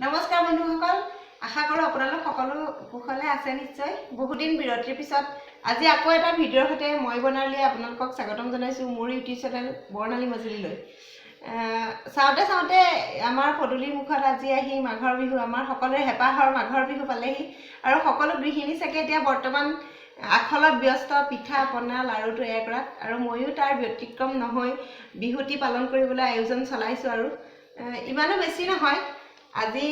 নমস্কাৰ বন্ধুসকল, আশা কৰোঁ আপোনালোক সকলো কুশলে আছে নিশ্চয়। বহুদিন বিৰতিৰ পিছত আজি আকৌ এটা ভিডিঅ'ৰ সৈতে মই বৰ্ণালীয়ে আপোনালোকক স্বাগতম জনাইছোঁ মোৰ ইউটিউব চেনেল বৰ্ণালী মজুলীলৈ। চাওঁতে চাওঁতে আমাৰ পদূলিৰ মুখত আজি আহি মাঘৰ বিহু, আমাৰ সকলোৰে হেঁপাহৰ মাঘৰ বিহু পালেহি আৰু সকলো গৃহিণী চাগে এতিয়া বৰ্তমান আখলত ব্যস্ত পিঠা পনা লাড়ু তৈয়াৰ কৰাত, আৰু ময়ো তাৰ ব্যতিক্ৰম নহয় বিহুটি পালন কৰিবলৈ আয়োজন চলাইছোঁ। আৰু ইমানো বেছি নহয়, আজি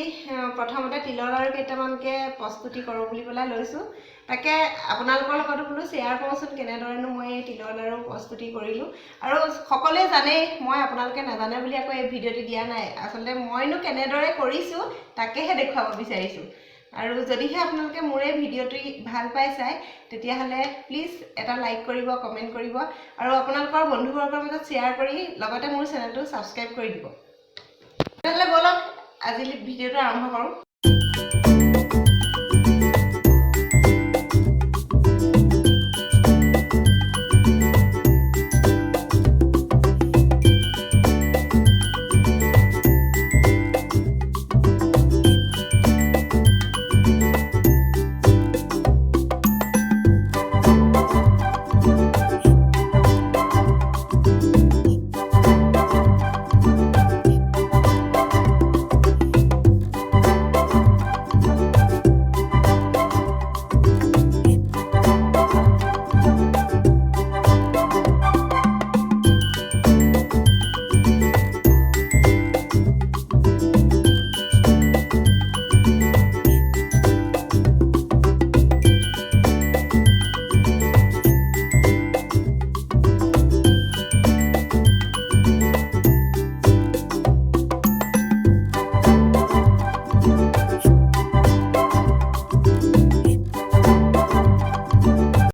প্ৰথমতে তিলৰ লাড়ু কেইটামানকে প্ৰস্তুতি কৰোঁ বুলি পেলাই লৈছোঁ। তাকে আপোনালোকৰ লগতো বোলো শ্বেয়াৰ কৰোঁচোন কেনেদৰেনো মই এই তিলৰ লাড়ু প্ৰস্তুতি কৰিলোঁ। আৰু সকলোৱে জানেই, মই আপোনালোকে নাজানে বুলি আকৌ এই ভিডিঅ'টি দিয়া নাই। আচলতে মইনো কেনেদৰে কৰিছোঁ তাকেহে দেখুৱাব বিচাৰিছোঁ। আৰু যদিহে আপোনালোকে মোৰ এই ভিডিঅ'টি ভাল পাই চাই, তেতিয়াহ'লে প্লিজ এটা লাইক কৰিব, কমেণ্ট কৰিব আৰু আপোনালোকৰ বন্ধুবৰ্গৰ মাজত শ্বেয়াৰ কৰি লগতে মোৰ চেনেলটো ছাবস্ক্ৰাইব কৰি দিব। তেতিয়াহ'লে ব'লক আজি ভিডিঅ'টো আৰম্ভ কৰোঁ।